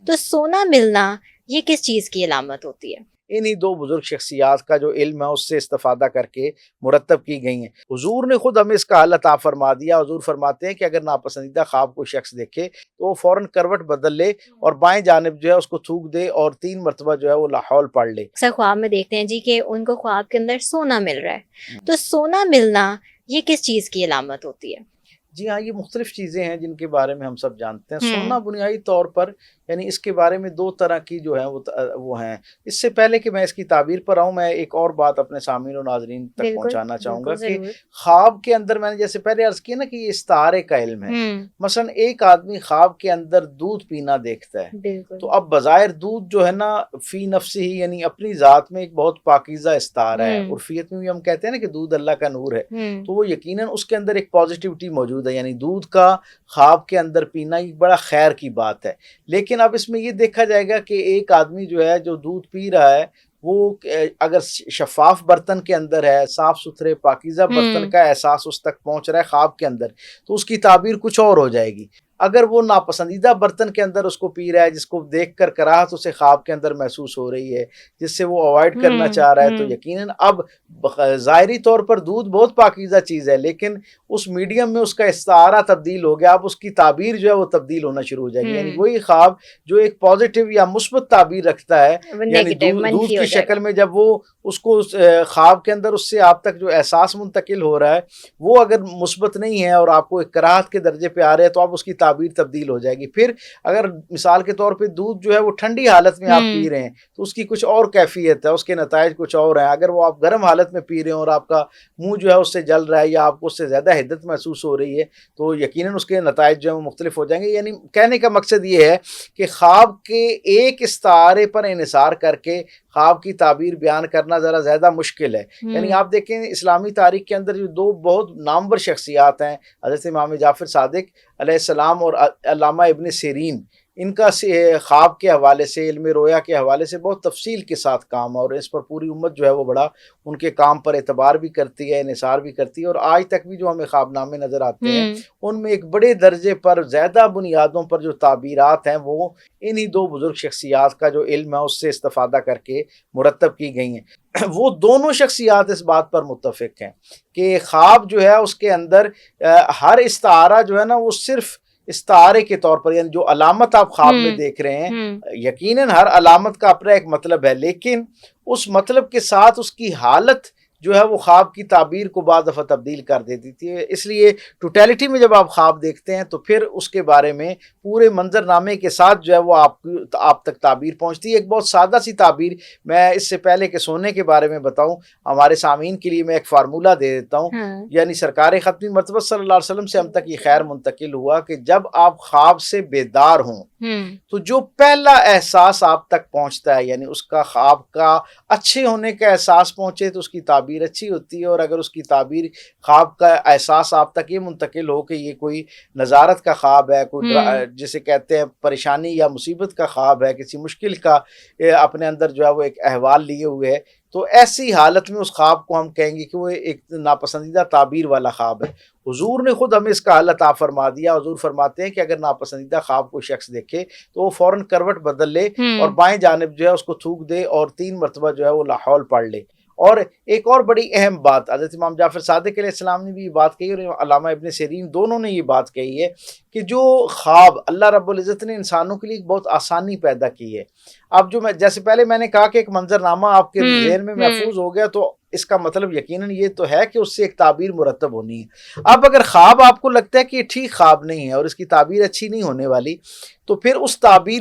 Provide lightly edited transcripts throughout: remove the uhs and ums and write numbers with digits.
تو سونا ملنا یہ کس چیز کی علامت ہوتی ہے؟ انہی دو بزرگ شخصیات کا جو علم ہے اس سے استفادہ کر کے مرتب کی گئی ہیں۔ حضور نے خود ہمیں اس کا حل عطا فرما دیا۔ حضور فرماتے ہیں کہ اگر ناپسندیدہ خواب کوئی شخص دیکھے تو وہ فوراً کروٹ بدل لے اور بائیں جانب جو ہے اس کو تھوک دے اور 3 مرتبہ جو ہے وہ لا حول پڑھ لے۔ اکثر خواب میں دیکھتے ہیں جی کہ ان کو خواب کے اندر سونا مل رہا ہے، تو سونا ملنا یہ کس چیز کی علامت ہوتی ہے؟ جی ہاں، یہ مختلف چیزیں ہیں جن کے بارے میں ہم سب جانتے ہیں۔ سونا بنیادی طور پر یعنی اس کے بارے میں 2 طرح کی جو ہے وہ ہیں۔ اس سے پہلے کہ میں اس کی تعبیر پر آؤں، میں ایک اور بات اپنے سامعین و ناظرین تک پہنچانا چاہوں گا کہ خواب کے اندر میں نے جیسے پہلے عرض کیا نا کہ یہ استعارے کا علم ہے۔ مثلا ایک آدمی خواب کے اندر دودھ پینا دیکھتا ہے، تو اب بظاہر دودھ جو ہے نا فی نفسی ہی یعنی اپنی ذات میں ایک بہت پاکیزہ استعارہ ہے۔ عرفیت میں بھی ہم کہتے ہیں نا کہ دودھ اللہ کا نور ہے، تو وہ یقیناً اس کے اندر ایک پازیٹیوٹی موجود ہے، یعنی دودھ کا خواب کے اندر پینا ایک بڑا خیر کی بات ہے۔ لیکن اب اس میں یہ دیکھا جائے گا کہ ایک آدمی جو ہے جو دودھ پی رہا ہے وہ اگر شفاف برتن کے اندر ہے، صاف ستھرے پاکیزہ برتن کا احساس اس تک پہنچ رہا ہے خواب کے اندر، تو اس کی تعبیر کچھ اور ہو جائے گی۔ اگر وہ ناپسندیدہ برتن کے اندر اس کو پی رہا ہے جس کو دیکھ کر کراہت اسے خواب کے اندر محسوس ہو رہی ہے، جس سے وہ اوائڈ کرنا چاہ رہا ہے، تو یقیناً اب ظاہری طور پر دودھ بہت پاکیزہ چیز ہے، لیکن اس میڈیم میں اس کا استعارہ تبدیل ہو گیا، اب اس کی تعبیر جو ہے وہ تبدیل ہونا شروع ہو جائے گی۔ یعنی وہی خواب جو ایک پازیٹیو یا مثبت تعبیر رکھتا ہے، یعنی دودھ کی شکل میں جب وہ اس کو خواب کے اندر اس سے آپ تک جو احساس منتقل ہو رہا ہے وہ اگر مثبت نہیں ہے اور آپ کو ایک کراہت کے درجے پہ آ رہے ہیں، تو اب اس کی تعبیر تبدیل ہو جائے گی۔ پھر اگر مثال کے طور پہ دودھ جو ہے وہ ٹھنڈی حالت میں آپ پی رہے ہیں تو اس کی کچھ اور کیفیت ہے، اس کے نتائج کچھ اور ہیں۔ اگر وہ آپ گرم حالت میں پی رہے ہیں اور آپ کا منہ جو ہے اس سے جل رہا ہے یا آپ کو اس سے زیادہ حدت محسوس ہو رہی ہے، تو یقیناً اس کے نتائج جو ہیں وہ مختلف ہو جائیں گے۔ یعنی کہنے کا مقصد یہ ہے کہ خواب کے ایک استعارے پر انحصار کر کے خواب کی تعبیر بیان کرنا ذرا زیادہ مشکل ہے۔ یعنی آپ دیکھیں اسلامی تاریخ کے اندر جو 2 بہت نامور شخصیات ہیں، حضرت امام جعفر صادق علیہ السلام اور علامہ ابن سیرین، ان کا خواب کے حوالے سے، علم رویا کے حوالے سے بہت تفصیل کے ساتھ کام ہے، اور اس پر پوری امت جو ہے وہ بڑا ان کے کام پر اعتبار بھی کرتی ہے، انحصار بھی کرتی ہے، اور آج تک بھی جو ہمیں خواب نامے نظر آتے ہیں ان میں ایک بڑے درجے پر زیادہ بنیادوں پر جو تعبیرات ہیں وہ انہی 2 بزرگ شخصیات کا جو علم ہے اس سے استفادہ کر کے مرتب کی گئی ہیں۔ وہ دونوں شخصیات اس بات پر متفق ہیں کہ خواب جو ہے اس کے اندر ہر استعارہ جو ہے نا وہ صرف استعارے کے طور پر، یعنی جو علامت آپ خواب میں دیکھ رہے ہیں، یقیناً ہر علامت کا اپنا ایک مطلب ہے، لیکن اس مطلب کے ساتھ اس کی حالت جو ہے وہ خواب کی تعبیر کو بعض دفعہ تبدیل کر دیتی تھی۔ اس لیے ٹوٹیلٹی میں جب آپ خواب دیکھتے ہیں تو پھر اس کے بارے میں پورے منظر نامے کے ساتھ جو ہے وہ آپ تک تعبیر پہنچتی ہے۔ ایک بہت سادہ سی تعبیر میں اس سے پہلے کہ سونے کے بارے میں بتاؤں، ہمارے سامعین کے لیے میں ایک فارمولہ دے دیتا ہوں۔ یعنی سرکار ختمی مرتبہ صلی اللہ علیہ وسلم سے ہم تک یہ خیر منتقل ہوا کہ جب آپ خواب سے بیدار ہوں تو جو پہلا احساس آپ تک پہنچتا ہے، یعنی اس کا خواب کا اچھے ہونے کا احساس پہنچے تو اس کی تعبیر اچھی ہوتی ہے، اور اگر اس کی تعبیر خواب کا احساس آپ تک یہ منتقل ہو کہ یہ کوئی نظارت کا خواب ہے، کوئی جسے کہتے ہیں پریشانی یا مصیبت کا خواب ہے، کسی مشکل کا اپنے اندر جو ہے وہ ایک احوال لیے ہوئے ہے، تو ایسی حالت میں اس خواب کو ہم کہیں گے کہ وہ ایک ناپسندیدہ تعبیر والا خواب ہے۔ حضور نے خود ہمیں اس کا حل عطا فرما دیا۔ حضور فرماتے ہیں کہ اگر ناپسندیدہ خواب کوئی شخص دیکھے تو وہ فوراً کروٹ بدل لے اور بائیں جانب جو ہے اس کو تھوک دے اور 3 مرتبہ جو ہے وہ لا حول پڑھ لے۔ اور ایک اور بڑی اہم بات حضرت امام جعفر صادق علیہ السلام نے بھی یہ بات کہی، اور علامہ ابن سیرین دونوں نے یہ بات کہی ہے کہ جو خواب اللہ رب العزت نے انسانوں کے لیے بہت آسانی پیدا کی ہے۔ اب جو جیسے پہلے میں نے کہا کہ ایک منظر نامہ آپ کے ذہن میں محفوظ ہو گیا، تو اس کا مطلب یقیناً یہ تو ہے کہ اس سے ایک تعبیر مرتب ہونی ہے۔ اب اگر خواب آپ کو لگتا ہے کہ یہ ٹھیک خواب نہیں ہے اور اس کی تعبیر اچھی نہیں ہونے والی، تو پھر اس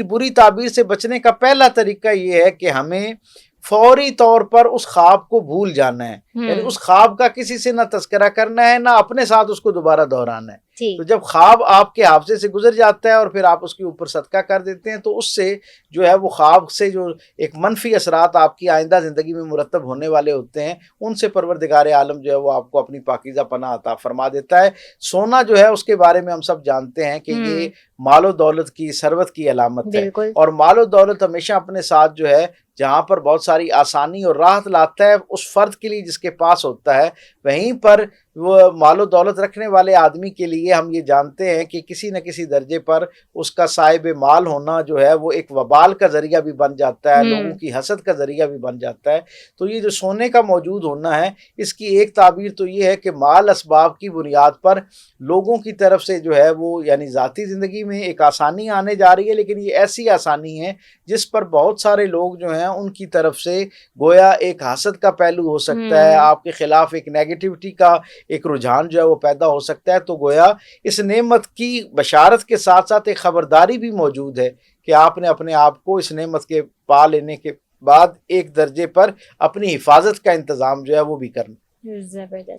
بری تعبیر سے بچنے کا پہلا طریقہ یہ ہے کہ ہمیں فوری طور پر اس خواب کو بھول جانا ہے، یعنی اس خواب کا کسی سے نہ تذکرہ کرنا ہے، نہ اپنے ساتھ اس کو دوبارہ دہرانا ہے۔ تو جب خواب آپ کے حافظے سے گزر جاتا ہے اور پھر آپ اس کے اوپر صدقہ کر دیتے ہیں، تو اس سے جو ہے وہ خواب سے جو ایک منفی اثرات آپ کی آئندہ زندگی میں مرتب ہونے والے ہوتے ہیں، ان سے پروردگار عالم جو ہے وہ آپ کو اپنی پاکیزہ پناہ عطا فرما دیتا ہے۔ سونا جو ہے اس کے بارے میں ہم سب جانتے ہیں کہ یہ مال و دولت کی، ثروت کی علامت ہے، اور مال و دولت ہمیشہ اپنے ساتھ جو ہے جہاں پر بہت ساری آسانی اور راحت لاتا ہے اس فرد کے لیے جس کے پاس ہوتا ہے، وہیں پر وہ مال و دولت رکھنے والے آدمی کے لیے ہم یہ جانتے ہیں کہ کسی نہ کسی درجے پر اس کا صاحب مال ہونا جو ہے وہ ایک وبال کا ذریعہ بھی بن جاتا ہے، لوگوں کی حسد کا ذریعہ بھی بن جاتا ہے۔ تو یہ جو سونے کا موجود ہونا ہے، اس کی ایک تعبیر تو یہ ہے کہ مال اسباب کی بنیاد پر لوگوں کی طرف سے جو ہے وہ یعنی ذاتی زندگی میں ایک آسانی آنے جا رہی ہے، لیکن یہ ایسی آسانی ہے جس پر بہت سارے لوگ جو ہیں ان کی طرف سے گویا ایک حسد کا پہلو ہو سکتا ہے، آپ کے خلاف ایک نیگیٹیوٹی کا ایک رجحان جو ہے وہ پیدا ہو سکتا ہے۔ تو گویا اس نعمت کی بشارت کے ساتھ ساتھ ایک خبرداری بھی موجود ہے کہ آپ نے اپنے آپ کو اس نعمت کے پا لینے کے بعد ایک درجے پر اپنی حفاظت کا انتظام جو ہے وہ بھی کرنا۔ زبردست۔